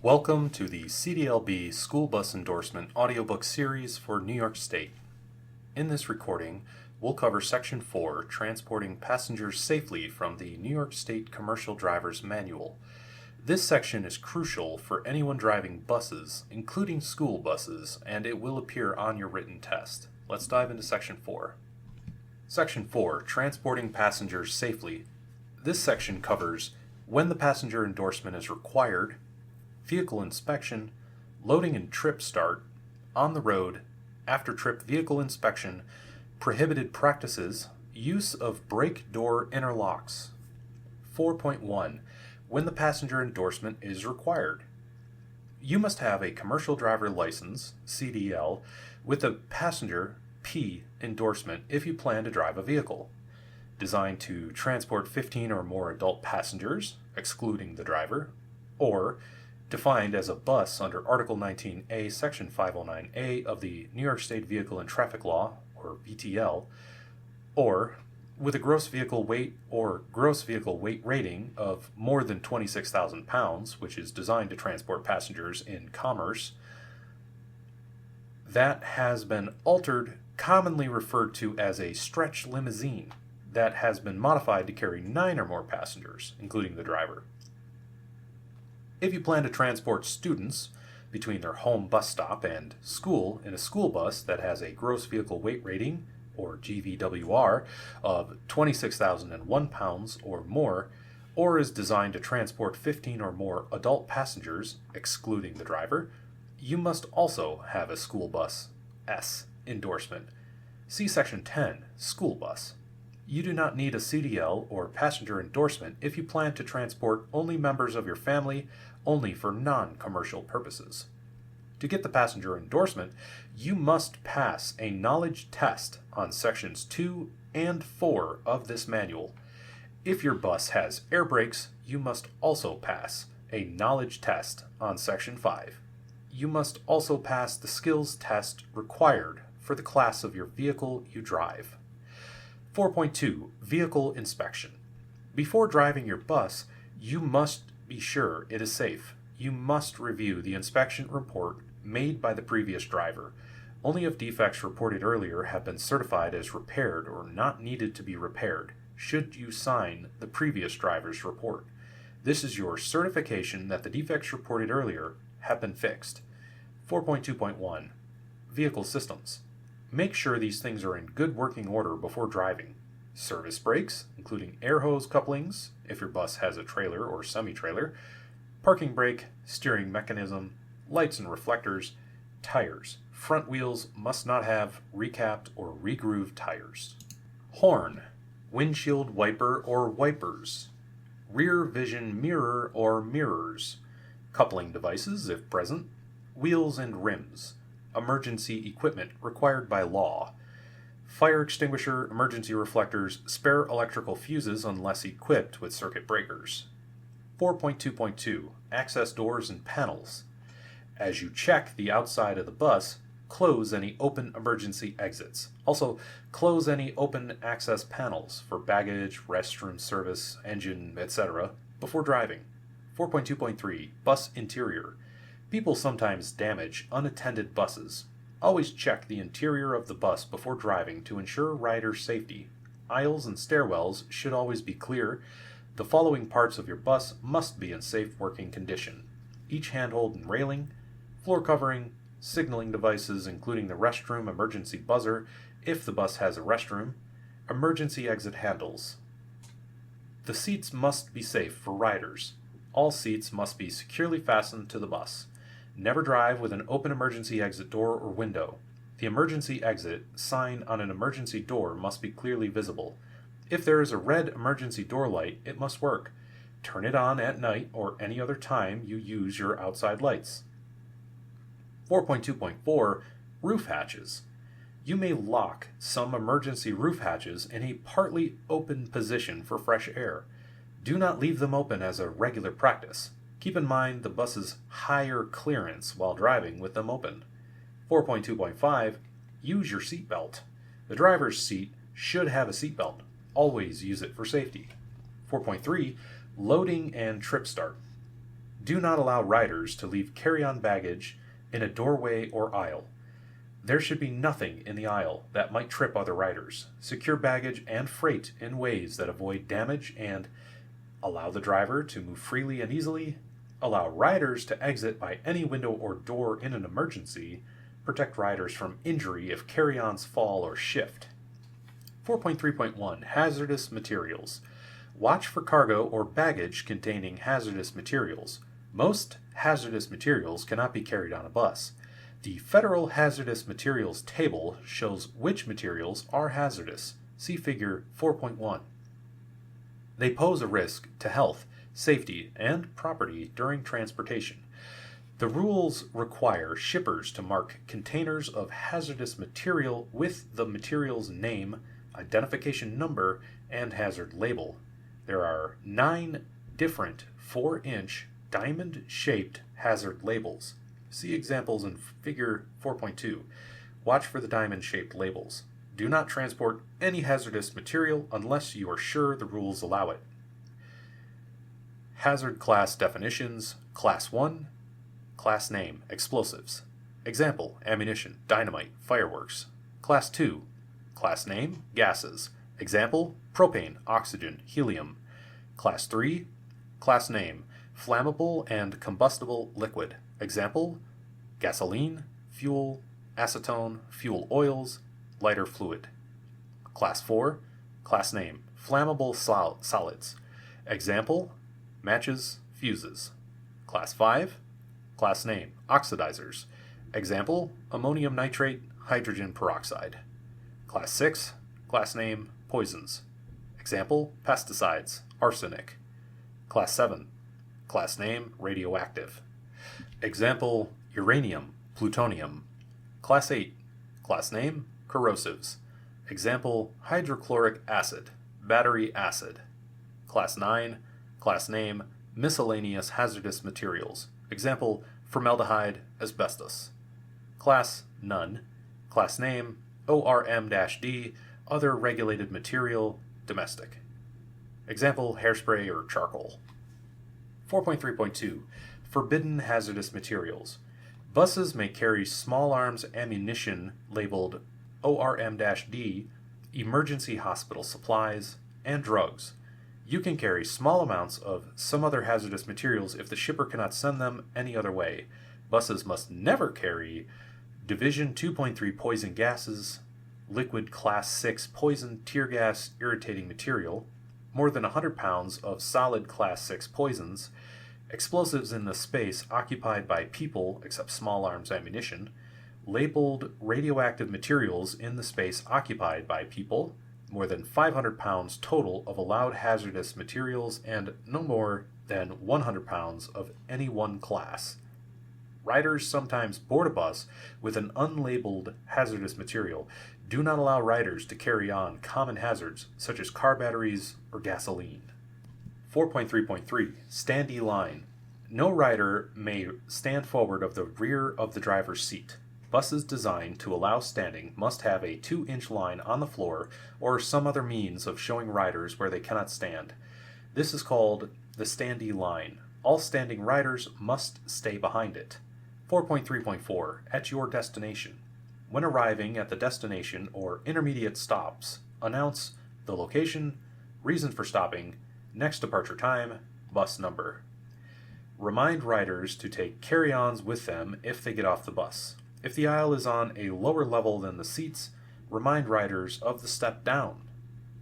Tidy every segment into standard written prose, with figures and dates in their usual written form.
Welcome to the CDL-B School Bus Endorsement audiobook series for New York State. In this recording, we'll cover Section 4, Transporting Passengers Safely from the New York State Commercial Driver's Manual. This section is crucial for anyone driving buses, including school buses, and it will appear on your written test. Let's dive into Section 4. Section 4, Transporting Passengers Safely. This section covers when the passenger endorsement is required, vehicle inspection, loading and trip start, on the road, after trip vehicle inspection, prohibited practices, use of brake door interlocks. 4.1. When the passenger endorsement is required. You must have a commercial driver license, CDL, with a passenger P endorsement if you plan to drive a vehicle designed to transport 15 or more adult passengers, excluding the driver, or defined as a bus under Article 19A, Section 509A of the New York State Vehicle and Traffic Law, or VTL, or with a gross vehicle weight or gross vehicle weight rating of more than 26,000 pounds, which is designed to transport passengers in commerce, that has been altered, commonly referred to as a stretch limousine, that has been modified to carry 9 or more passengers, including the driver. If you plan to transport students between their home bus stop and school in a school bus that has a gross vehicle weight rating, or GVWR, of 26,001 pounds or more, or is designed to transport 15 or more adult passengers, excluding the driver, you must also have a school bus S endorsement. See Section 10, School Bus. You do not need a CDL or passenger endorsement if you plan to transport only members of your family, only for non-commercial purposes. To get the passenger endorsement, you must pass a knowledge test on Sections 2 and 4 of this manual. If your bus has air brakes, you must also pass a knowledge test on Section 5. You must also pass the skills test required for the class of your vehicle you drive. 4.2. Vehicle inspection. Before driving your bus, you must be sure it is safe. You must review the inspection report made by the previous driver. Only if defects reported earlier have been certified as repaired or not needed to be repaired should you sign the previous driver's report. This is your certification that the defects reported earlier have been fixed. 4.2.1. Vehicle systems. Make sure these things are in good working order before driving. Service brakes, including air hose couplings, if your bus has a trailer or semi-trailer, parking brake, steering mechanism, lights and reflectors, tires. Front wheels must not have recapped or regrooved tires. Horn, windshield wiper or wipers, rear vision mirror or mirrors, coupling devices if present, wheels and rims, emergency equipment required by law, fire extinguisher, emergency reflectors, spare electrical fuses unless equipped with circuit breakers. 4.2.2. Access doors and panels. As you check the outside of the bus, close any open emergency exits. Also, close any open access panels for baggage, restroom service, engine, etc. before driving. 4.2.3. Bus interior. People sometimes damage unattended buses. Always check the interior of the bus before driving to ensure rider safety. Aisles and stairwells should always be clear. The following parts of your bus must be in safe working condition: each handhold and railing, floor covering, signaling devices including the restroom emergency buzzer if the bus has a restroom, emergency exit handles. The seats must be safe for riders. All seats must be securely fastened to the bus. Never drive with an open emergency exit door or window. The emergency exit sign on an emergency door must be clearly visible. If there is a red emergency door light, it must work. Turn it on at night or any other time you use your outside lights. 4.2.4. Roof hatches. You may lock some emergency roof hatches in a partly open position for fresh air. Do not leave them open as a regular practice. Keep in mind the bus's higher clearance while driving with them open. 4.2.5. Use your seatbelt. The driver's seat should have a seatbelt. Always use it for safety. 4.3. Loading and trip start. Do not allow riders to leave carry-on baggage in a doorway or aisle. There should be nothing in the aisle that might trip other riders. Secure baggage and freight in ways that avoid damage and allow the driver to move freely and easily. Allow riders to exit by any window or door in an emergency. Protect riders from injury if carry-ons fall or shift. 4.3.1 Hazardous Materials. Watch for cargo or baggage containing hazardous materials. Most hazardous materials cannot be carried on a bus. The Federal Hazardous Materials Table shows which materials are hazardous. See Figure 4.1. They pose a risk to health, safety, and property during transportation. The rules require shippers to mark containers of hazardous material with the material's name, identification number, and hazard label. There are 9 different 4-inch diamond-shaped hazard labels. See examples in Figure 4.2. Watch for the diamond-shaped labels. Do not transport any hazardous material unless you are sure the rules allow it. Hazard class definitions. Class 1, class name, explosives. Example, ammunition, dynamite, fireworks. Class 2, class name, gases. Example, propane, oxygen, helium. Class 3, class name, flammable and combustible liquid. Example, gasoline, fuel, acetone, fuel oils, lighter fluid. Class 4, class name, flammable solids. Example, matches, fuses. Class 5, class name, oxidizers. Example, ammonium nitrate, hydrogen peroxide. Class 6, class name, poisons. Example, pesticides, arsenic. Class 7, class name, radioactive. Example, uranium, plutonium. Class 8, class name, corrosives. Example, hydrochloric acid, battery acid. Class 9, class name, miscellaneous hazardous materials. Example, formaldehyde, asbestos. Class none. Class name, ORM-D, other regulated material, domestic. Example, hairspray or charcoal. 4.3.2 Forbidden hazardous materials. Buses may carry small arms ammunition labeled ORM-D, emergency hospital supplies, and drugs. You can carry small amounts of some other hazardous materials if the shipper cannot send them any other way. Buses must never carry Division 2.3 poison gases, liquid Class 6 poison, tear gas, irritating material, more than 100 pounds of solid Class 6 poisons, explosives in the space occupied by people except small arms ammunition, labeled radioactive materials in the space occupied by people, more than 500 pounds total of allowed hazardous materials, and no more than 100 pounds of any one class. Riders sometimes board a bus with an unlabeled hazardous material. Do not allow riders to carry on common hazards such as car batteries or gasoline. 4.3.3 Standee line. No rider may stand forward of the rear of the driver's seat. Buses designed to allow standing must have a 2-inch line on the floor or some other means of showing riders where they cannot stand. This is called the standee line. All standing riders must stay behind it. 4.3.4 At your destination. When arriving at the destination or intermediate stops, announce the location, reason for stopping, next departure time, bus number. Remind riders to take carry-ons with them if they get off the bus. If the aisle is on a lower level than the seats, remind riders of the step down.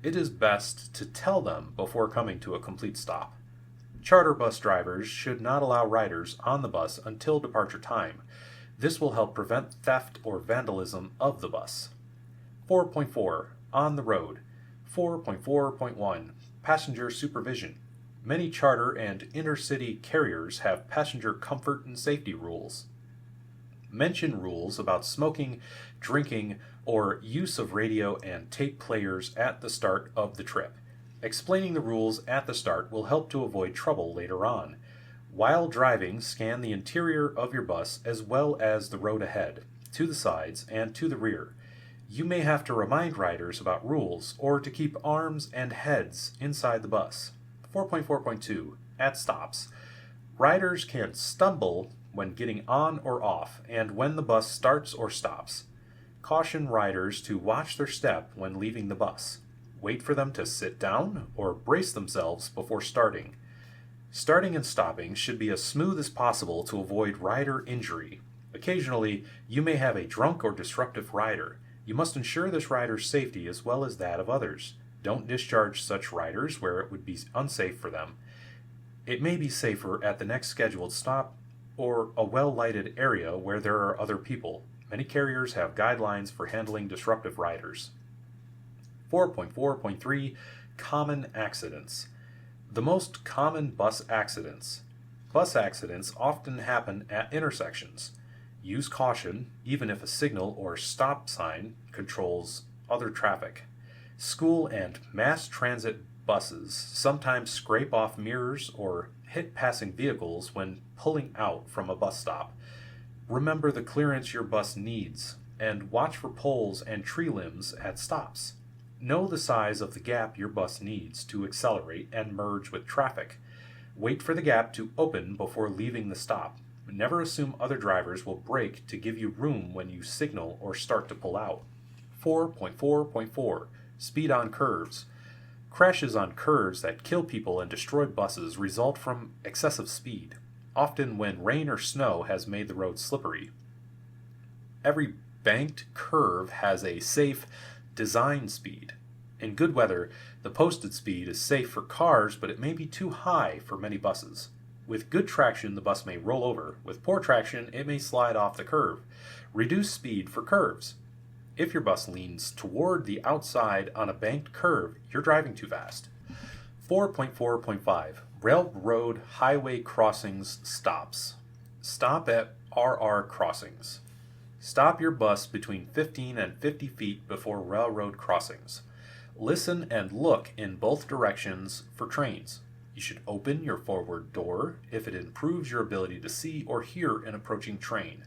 It is best to tell them before coming to a complete stop. Charter bus drivers should not allow riders on the bus until departure time. This will help prevent theft or vandalism of the bus. 4.4 On the road. 4.4.1 Passenger supervision. Many charter and intercity carriers have passenger comfort and safety rules. Mention rules about smoking, drinking, or use of radio and tape players at the start of the trip. Explaining the rules at the start will help to avoid trouble later on. While driving, scan the interior of your bus as well as the road ahead, to the sides, and to the rear. You may have to remind riders about rules or to keep arms and heads inside the bus. 4.4.2 At stops. Riders can stumble when getting on or off and when the bus starts or stops. Caution riders to watch their step when leaving the bus. Wait for them to sit down or brace themselves before starting. Starting and stopping should be as smooth as possible to avoid rider injury. Occasionally, you may have a drunk or disruptive rider. You must ensure this rider's safety as well as that of others. Don't discharge such riders where it would be unsafe for them. It may be safer at the next scheduled stop or a well-lighted area where there are other people. Many carriers have guidelines for handling disruptive riders. 4.4.3 Common Accidents. The most common bus accidents. Bus accidents often happen at intersections. Use caution, even if a signal or stop sign controls other traffic. School and mass transit buses sometimes scrape off mirrors or hit passing vehicles when pulling out from a bus stop. Remember the clearance your bus needs, and watch for poles and tree limbs at stops. Know the size of the gap your bus needs to accelerate and merge with traffic. Wait for the gap to open before leaving the stop. Never assume other drivers will brake to give you room when you signal or start to pull out. 4.4.4 Speed on curves. Crashes on curves that kill people and destroy buses result from excessive speed, often when rain or snow has made the road slippery. Every banked curve has a safe design speed. In good weather, the posted speed is safe for cars, but it may be too high for many buses. With good traction, the bus may roll over. With poor traction, it may slide off the curve. Reduce speed for curves. If your bus leans toward the outside on a banked curve, you're driving too fast. 4.4.5 Railroad highway crossings stops. Stop at RR crossings. Stop your bus between 15 and 50 feet before railroad crossings. Listen and look in both directions for trains. You should open your forward door if it improves your ability to see or hear an approaching train.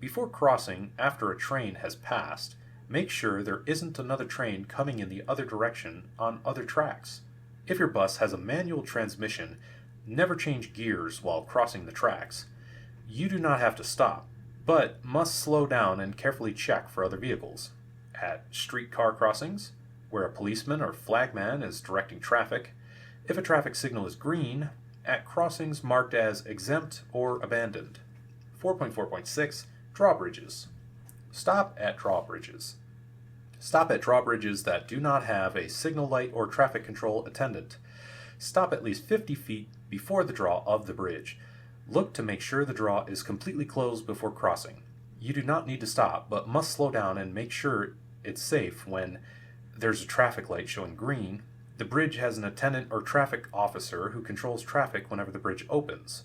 Before crossing, after a train has passed, make sure there isn't another train coming in the other direction on other tracks. If your bus has a manual transmission, never change gears while crossing the tracks. You do not have to stop, but must slow down and carefully check for other vehicles. At streetcar crossings, where a policeman or flagman is directing traffic, if a traffic signal is green, at crossings marked as exempt or abandoned. 4.4.6 Drawbridges. Stop at drawbridges. Stop at drawbridges that do not have a signal light or traffic control attendant. Stop at least 50 feet before the draw of the bridge. Look to make sure the draw is completely closed before crossing. You do not need to stop, but must slow down and make sure it's safe when there's a traffic light showing green. The bridge has an attendant or traffic officer who controls traffic whenever the bridge opens.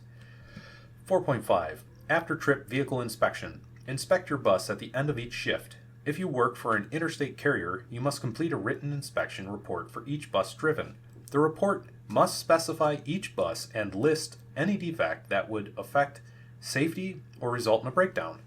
4.5 After-trip vehicle inspection. Inspect your bus at the end of each shift. If you work for an interstate carrier, you must complete a written inspection report for each bus driven. The report must specify each bus and list any defect that would affect safety or result in a breakdown.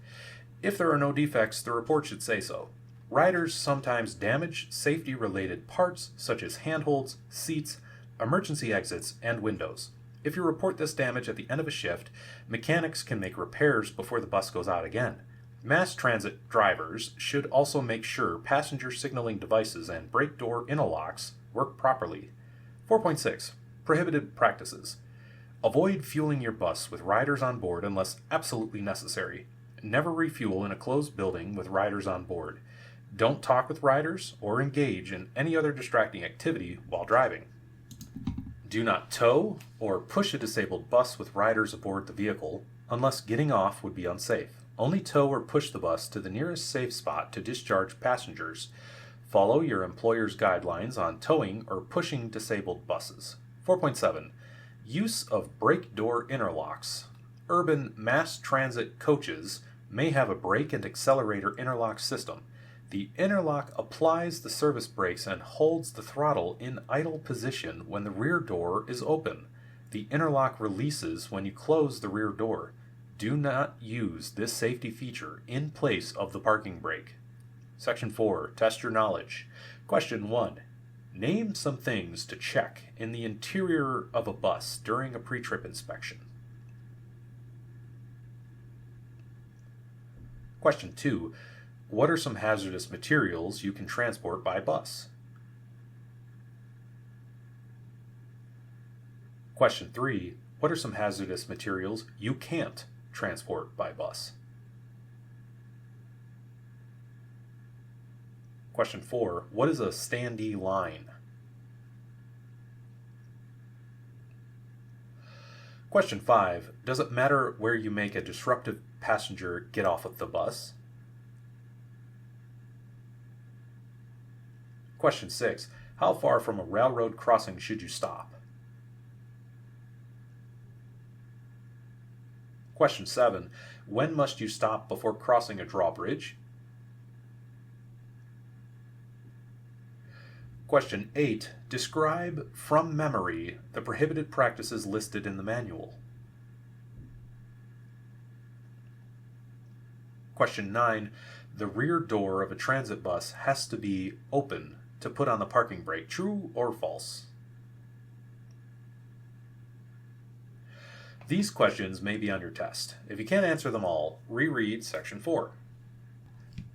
If there are no defects, the report should say so. Riders sometimes damage safety-related parts such as handholds, seats, emergency exits, and windows. If you report this damage at the end of a shift, mechanics can make repairs before the bus goes out again. Mass transit drivers should also make sure passenger signaling devices and brake door interlocks work properly. 4.6 Prohibited practices. Avoid fueling your bus with riders on board unless absolutely necessary. Never refuel in a closed building with riders on board. Don't talk with riders or engage in any other distracting activity while driving. Do not tow or push a disabled bus with riders aboard the vehicle unless getting off would be unsafe. Only tow or push the bus to the nearest safe spot to discharge passengers. Follow your employer's guidelines on towing or pushing disabled buses. 4.7 Use of brake door interlocks. Urban mass transit coaches may have a brake and accelerator interlock system. The interlock applies the service brakes and holds the throttle in idle position when the rear door is open. The interlock releases when you close the rear door. Do not use this safety feature in place of the parking brake. Section 4. Test your knowledge. Question 1. Name some things to check in the interior of a bus during a pre-trip inspection. Question 2. What are some hazardous materials you can transport by bus? Question 3. What are some hazardous materials you can't transport by bus? Question 4. What is a standee line? Question 5. Does it matter where you make a disruptive passenger get off of the bus? Question 6. How far from a railroad crossing should you stop? Question 7. When must you stop before crossing a drawbridge? Question 8. Describe from memory the prohibited practices listed in the manual. Question 9. The rear door of a transit bus has to be open to put on the parking brake. True or false? These questions may be on your test. If you can't answer them all, reread Section 4.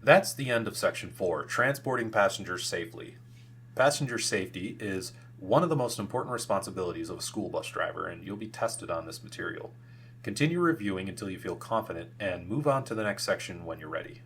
That's the end of Section 4, Transporting Passengers Safely. Passenger safety is one of the most important responsibilities of a school bus driver, and you'll be tested on this material. Continue reviewing until you feel confident and move on to the next section when you're ready.